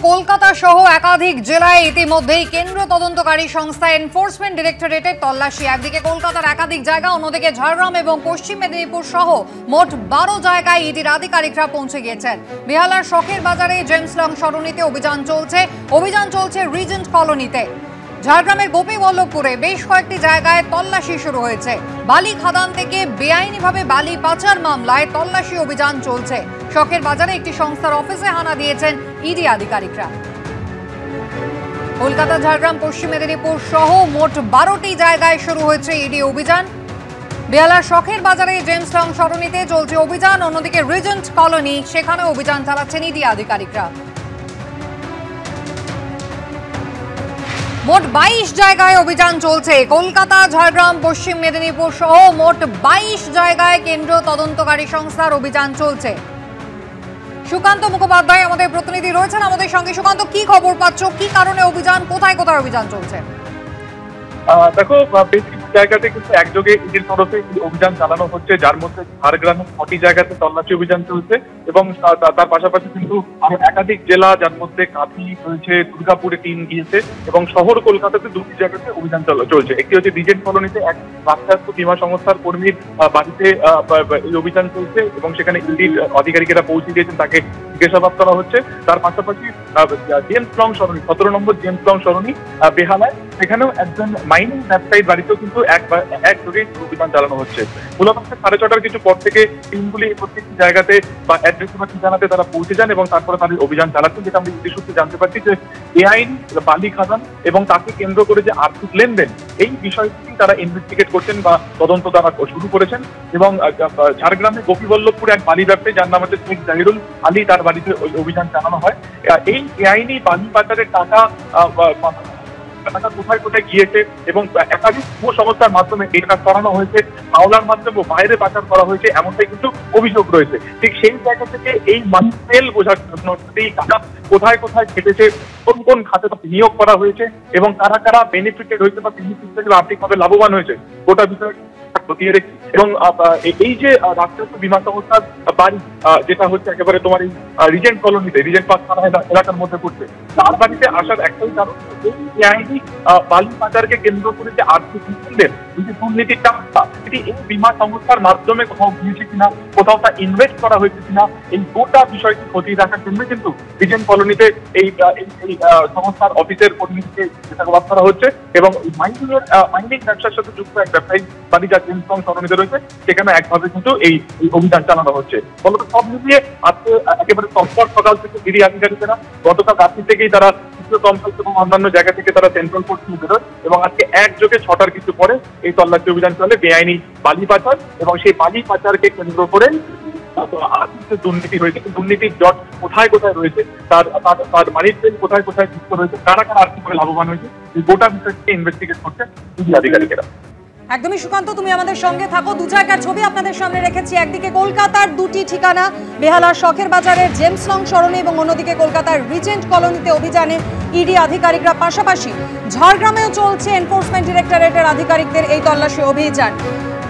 কলকাতা সহ একাধিক জেলায় ইতিমধ্যেই কেন্দ্র তদন্তকারী সংস্থা এনফোর্সমেন্ট ডিরেক্টরেটের তল্লাশি। একদিকে কলকাতার একাধিক জায়গা, অন্যদিকে ঝাড়গ্রাম এবং পশ্চিম মেদিনীপুর সহ মোট 12 জায়গায় ইডির আধিকারিকরা পৌঁছে গিয়েছেন। বেহালার শখের বাজারে জেমস লং সরণিতে অভিযান চলছে রিজেন্ট কলোনিতে। ঝাড়গ্রামের গোপীবল্লভপুরে বেশ কয়েকটি জায়গায় তল্লাশি শুরু হয়েছে। বালি খাদান থেকে বেআইনিভাবে বালি পাচার মামলায় তল্লাশি অভিযান চলছে। শখের বাজারে একটি সংস্থার অফিসে হানা দিয়েছেন ইডি আধিকারিকরা। কলকাতা, ঝাড়গ্রাম, পশ্চিম মেদিনীপুর সহ মোট 12টি জায়গায় শুরু হয়েছে ইডি অভিযান। বেহালার শখের বাজারে জেমস লং সরণিতে চলছে অভিযান, অন্যদিকে রিজেন্ট কলোনি, সেখানে অভিযান চালাচ্ছেন ইডি আধিকারিকরা। মোট 22 জায়গায় অভিযান চলছে। কলকাতা, ঝাড়গ্রাম, পশ্চিম মেদিনীপুর সহ মোট 22 জায়গায় কেন্দ্র তদন্তকারী সংস্থার অভিযান চলছে। সুকান্ত মুখোপাধ্যায় আমাদের প্রতিনিধি রয়েছেন আমাদের সঙ্গে। সুকান্ত, কি খবর পাচ্ছ? কি কারণে অভিযান, কোথায় কোথায় অভিযান চলছে? দেখো, বেশ কিছু জায়গাতে কিন্তু একযোগে ইডির তরফে অভিযান চালানো হচ্ছে, যার মধ্যে ঝাড়গ্রামের 6টি জায়গাতে তল্লাশি অভিযান চলছে এবং তার পাশাপাশি কিন্তু আরো একাধিক জেলা, যার মধ্যে কাঁথি রয়েছে, দুর্গাপুরে টিম গিয়েছে এবং শহর কলকাতাতে 2টি জায়গাতে অভিযান চলছে। একটি হচ্ছে রিজেন্ট কলোনিতে এক রাষ্ট্রায়ত্ত বীমা সংস্থার কর্মীর বাড়িতে এই অভিযান চলছে এবং সেখানে ইডির আধিকারিকেরা পৌঁছে গিয়েছেন, তাকে জিজ্ঞাসাবাদ করা হচ্ছে। তার পাশাপাশি জেমস লং সরণি, 17 নম্বর জেমস লং সরণি বেহালায়, সেখানেও একজন মাইনিং ব্যবসায়ীর বাড়িতেও কিন্তু একযোগে অভিযান চালানো হচ্ছে। মূলত 6:30টার কিছু পর থেকে টিমগুলি প্রত্যেকটি জায়গাতে বা অ্যাড্রেস বা ঠিকানাতে তারা পৌঁছে যান এবং তারপরে তাদের অভিযান চালাচ্ছেন, যেটা আমরা ইডি সূত্রে জানতে পারছি যে বেআইনি বালি খাদান এবং তাকে কেন্দ্র করে যে আর্থিক লেনদেন, এই বিষয়টি তারা ইনভেস্টিগেট করছেন বা তদন্ত তারা শুরু করেছেন। এবং ঝাড়গ্রামে গোপীবল্লভপুরে এক বালি ব্যবসায়ী, যার নাম হচ্ছে শেখ জাহিরুল আলী, তার বাড়িতে অভিযান চালানো হয়। এই বেআইনি বালি পাচারের টাকা কোথায় কোথায় গিয়েছে এবং একাধিক সংস্থার মাধ্যমে এটা করানো হয়েছে, মাওলার মাধ্যমে বাইরে পাচার করা হয়েছে, এমনটাই কিন্তু অভিযোগ রয়েছে। ঠিক সেই জায়গা থেকে এই মানি তেল বোঝার জন্য এই টাকা কোথায় কোথায় খেটেছে, কোন কোন খাতে নিয়োগ করা হয়েছে এবং কারা কারা বেনিফিটেড হয়েছে বা বেনিফিট আর্থিকভাবে লাভবান হয়েছে, গোটা বিষয় খতিয়ে রেখে। এবং এই যে রাষ্ট্রায়ত্ত বীমা সংস্থার বাড়ি, যেটা হচ্ছে একেবারে তোমার এই রিজেন্ট কলোনিতে, রিজেন্ট পার্ক থানা এলাকার মধ্যে পড়ছে, তার বাড়িতে আসার একটাই কারণ, এই বেআইনি বালি পাচারকে কেন্দ্র করে যে আর্থিক লেনদেন, যে দুর্নীতির টাকা, এটি এই বীমা সংস্থার মাধ্যমে কোথাও গিয়েছে কিনা, কোথাও তা ইনভেস্ট করা হয়েছে কিনা, এই গোটা বিষয়টি খতিয়ে রাখার জন্য কিন্তু রিজেন্ট কলোনিতে এই সংস্থার অফিসের কর্মীকে জিজ্ঞাসাবাদ করা হচ্ছে। এবং মাইনিং ব্যবসার সাথে যুক্ত এক ব্যবসায়ী বাড়ি, যা জেমস লং সরণিতে রয়েছে, সেখানে একভাবে কিন্তু এই অভিযান চালানো হচ্ছে। ফলত সব মিলিয়ে আজকে একেবারে তৎপর সকাল থেকে ইডি আধিকারিকেরা গতকাল রাত্রি থেকেই তারা কমপ্লেক্স এবং অন্যান্য জায়গা থেকে তারা সেন্ট্রাল কোর্ট নিয়ে বেরোয় এবং আজকে একযোগে 6টার কিছু পরে এই তল্লাশি অভিযান চলে বেআইনি বালি পাচার এবং সেই বালি পাচারকে কেন্দ্র করে আর্থিক দুর্নীতি হয়েছে, দুর্নীতির জট কোথায় কোথায় রয়েছে, তার মানির তেল কোথায় কোথায় যুক্ত রয়েছে, কারা কারা আর্থিকভাবে লাভবান হয়েছে, এই গোটা বিষয়টিকে ইনভেস্টিগেট করছে ইডি আধিকারিকেরা। একদমই সুকান্ত, তুমি আমাদের সঙ্গে থাকো। 2 জায়গার ছবি আপনাদের সামনে রেখেছি। একদিকে কলকাতার 2টি ঠিকানা, বেহালার শখের বাজারের জেমস লং সরণি এবং অন্যদিকে কলকাতার রিজেন্ট কলোনিতে অভিযানে ইডি আধিকারিকরা। পাশাপাশি ঝাড়গ্রামেও চলছে এনফোর্সমেন্ট ডিরেক্টরেটের আধিকারিকদের এই তল্লাশি অভিযান।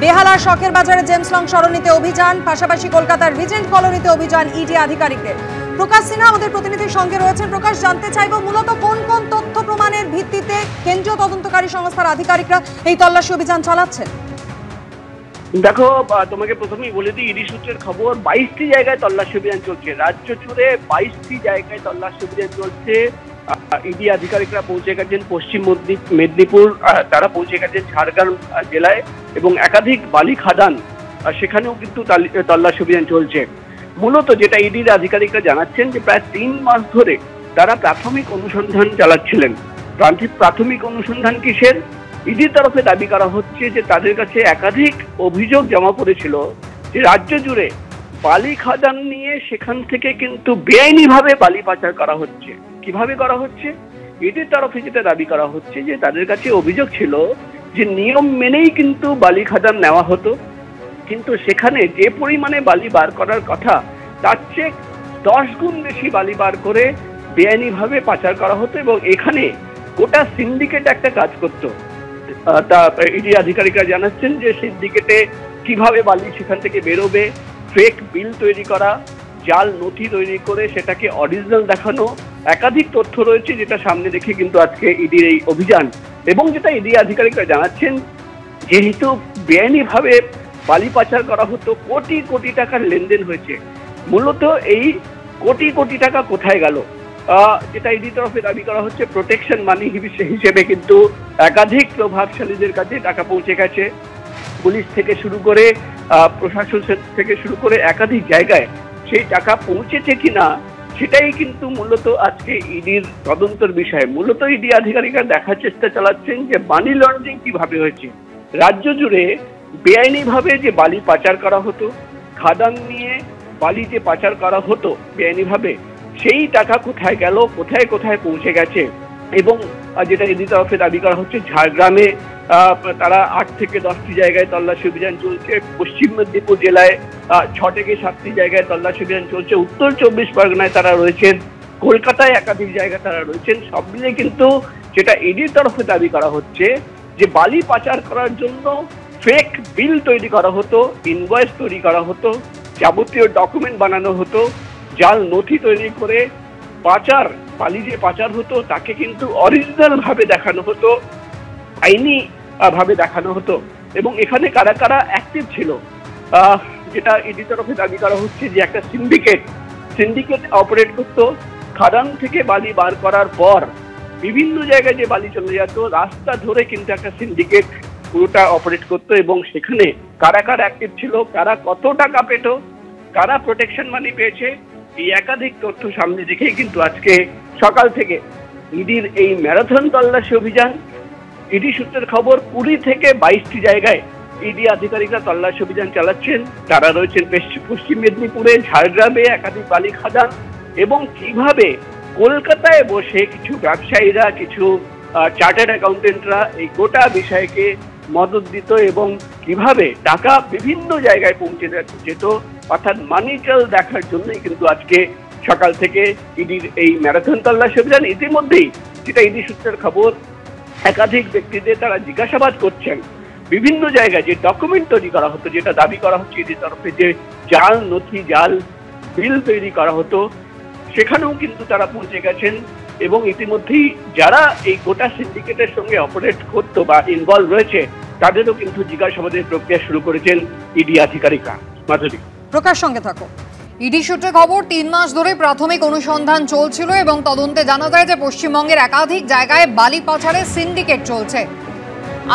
বেহালার শখের বাজারে জেমস লং সরণিতে অভিযান, পাশাপাশি কলকাতার রিজেন্ট কলোনিতে অভিযান ইডি আধিকারিকদের। প্রকাশ সিনহা আমাদের প্রতিনিধির সঙ্গে রয়েছেন। প্রকাশ, জানতে চাইব মূলত কোন কোন তথ্য প্রমাণের ভিত্তিতে কেন্দ্রীয় তদন্তকারী সংস্থার আধিকারিকরা এই তল্লাশি অভিযান চালাচ্ছেন? দেখো, তোমাকে প্রথমেই বলে দিই, ইডি সূত্রের খবর 22টি জায়গায় তল্লাশি অভিযান চলছে। রাজ্য জুড়ে 22টি জায়গায় তল্লাশি অভিযান চলছে। ইডি আধিকারিকরা পৌঁছে গেছেন পশ্চিম মেদিনীপুর, তারা পৌঁছে গেছেন ঝাড়গ্রাম জেলায় এবং একাধিক বালি খাদান, সেখানেও কিন্তু তল্লাশি অভিযান চলছে। মূলত যেটা ইডির আধিকারিকরা জানাচ্ছেন যে প্রায় 3 মাস ধরে তারা প্রাথমিক অনুসন্ধান চালাচ্ছিলেন। প্রাথমিক অনুসন্ধান কিসের? ইডির তরফে দাবি করা হচ্ছে যে তাদের কাছে একাধিক অভিযোগ জমা পড়েছিল যে রাজ্য জুড়ে বালি খাদান নিয়ে সেখান থেকে কিন্তু বেআইনিভাবে বালি পাচার করা হচ্ছে। কিভাবে করা হচ্ছে? ইডির তরফে যেটা দাবি করা হচ্ছে যে তাদের কাছে অভিযোগ ছিল যে নিয়ম মেনেই কিন্তু বালি খাদান নেওয়া হতো, কিন্তু সেখানে যে পরিমাণে বালি বার করার কথা তার চেয়ে 10 গুণ বেশি বালি বার করে বেআইনিভাবে পাচার করা হতো এবং এখানে গোটা সিন্ডিকেট একটা কাজ করত। তা ইডি আধিকারিকরা জানাচ্ছেন যে সিন্ডিকেটে কিভাবে বালি সেখান থেকে বেরোবে, ফেক বিল তৈরি করা, জাল নথি তৈরি করে সেটাকে অরিজিনাল দেখানো, একাধিক তথ্য রয়েছে যেটা সামনে রেখে কিন্তু আজকে ইডির এই অভিযান। এবং যেটা ইডি আধিকারিকরা জানাচ্ছেন, যেহেতু বেআইনিভাবে বালি পাচার করা হতো, কোটি কোটি টাকার লেনদেন হয়েছে, মূলত এই কোটি কোটি টাকা কোথায় গেল, যেটা ইডি তরফে দাবি করা হচ্ছে প্রোটেকশন মানি হিসেবে কিন্তু একাধিক প্রভাবশালীদের কাছে টাকা পৌঁছে গেছে। পুলিশ থেকে শুরু করে প্রশাসন থেকে শুরু করে একাধিক জায়গায় সেই টাকা পৌঁছেছে কিনা সেটাই কিন্তু মূলত আজকে ইডির তদন্তের বিষয়। মূলত ইডি আধিকারিকরা দেখার চেষ্টা চালাচ্ছেন যে মানি লন্ডারিং কিভাবে হয়েছে, রাজ্য জুড়ে বেআইনিভাবে যে বালি পাচার করা হতো, খাদান নিয়ে বালি যে পাচার করা হতো বেআইনিভাবে, সেই টাকা কোথায় গেল, কোথায় কোথায় পৌঁছে গেছে। এবং যেটা ইডি তরফে দাবি করা হচ্ছে, ঝাড়গ্রামে তারা 8 থেকে 10টি জায়গায় তল্লাশি অভিযান চলছে, পশ্চিম মেদিনীপুর জেলায় 6 থেকে 7টি জায়গায় তল্লাশি অভিযান চলছে, উত্তর 24 পরগনায় তারা রয়েছেন, কলকাতায় একাধিক জায়গায় তারা রয়েছেন। সব মিলে কিন্তু যেটা ইডির তরফে দাবি করা হচ্ছে যে বালি পাচার করার জন্য ফেক বিল তৈরি করা হতো, ইনভয়েস তৈরি করা হতো, যাবতীয় ডকুমেন্ট বানানো হতো, জাল নথি তৈরি করে বালি যে পাচার হতো তাকে কিন্তু অরিজিনাল ভাবে দেখানো হতো, আইনি ভাবে দেখানো হতো। এবং এখানে কারা কারা অ্যাক্টিভ ছিল, যেটা ইডি তরফে দাবি করা হচ্ছে যে একটা সিন্ডিকেট অপারেট করতো। খাদান থেকে বালি বার করার পর বিভিন্ন জায়গায় যে বালি চলে যেত, রাস্তা ধরে কিন্তু একটা সিন্ডিকেট পুরোটা অপারেট করতো। এবং সেখানে কারা কারা অ্যাক্টিভ ছিল, কারা কত টাকা পেত, কারা প্রোটেকশন মানি পেয়েছে, এই একাধিক তথ্য সামনে রেখেই কিন্তু আজকে সকাল থেকে ইডির এই ম্যারাথন তল্লাশি অভিযান। ইডি সূত্রের খবর, 20 থেকে 22টি জায়গায় ইডি আধিকারিকরা তল্লাশি অভিযান চালাচ্ছেন। তারা রয়েছেন পশ্চিম মেদিনীপুরে, ঝাড়গ্রামে একাধিক বালি খাদান, এবং কিভাবে কলকাতায় বসে কিছু ব্যবসায়ীরা, কিছু চার্টার্ড অ্যাকাউন্টেন্টরা এই গোটা বিষয়কে মদত দিত এবং কিভাবে টাকা বিভিন্ন জায়গায় পৌঁছে যেত, অর্থাৎ মানি ট্রেল দেখার জন্যই কিন্তু আজকে সকাল থেকে ইডির এই ম্যারাথন তল্লাশি অভিযান। ইতিমধ্যেই যেটা ইডি সূত্রের খবর, একাধিক ব্যক্তিদের তারা জিজ্ঞাসাবাদ করছেন বিভিন্ন জায়গায় যে ডকুমেন্ট তৈরি করা হতো, যেটা দাবি করা হচ্ছে ইডির তরফে যে জাল নথি, জাল বিল তৈরি করা হতো, সেখানেও কিন্তু তারা পৌঁছে গেছেন। এবং ইতিমধ্যেই যারা এই গোটা সিন্ডিকেটের সঙ্গে অপারেট করতো বা ইনভলভ রয়েছে, তাদেরও কিন্তু জিজ্ঞাসাবাদের প্রক্রিয়া শুরু করেছেন ইডি আধিকারিকরা। মাধুরী, প্রকাশ সঙ্গে থাকো। ইডি সূত্রে খবর, 3 মাস ধরে প্রাথমিক অনুসন্ধান চলছিল এবং তদন্তে জানা যায় যে পশ্চিমবঙ্গের একাধিক জায়গায় বালি পাচারের সিন্ডিকেট চলছে।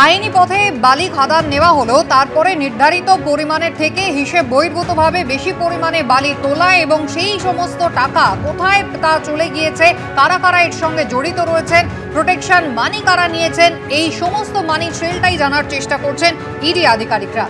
আইনি পথে বালি খাদান নেওয়া হলেও তারপরে নির্ধারিত পরিমাণের থেকে হিসেব বহির্ভূতভাবে বেশি পরিমাণে বালি তোলা এবং সেই সমস্ত টাকা কোথায় তা চলে গিয়েছে, কারা কারা এর সঙ্গে জড়িত রয়েছেন, প্রোটেকশন মানি কারা নিয়েছেন, এই সমস্ত মানি ট্রেলটাই জানার চেষ্টা করছেন ইডি আধিকারিকরা।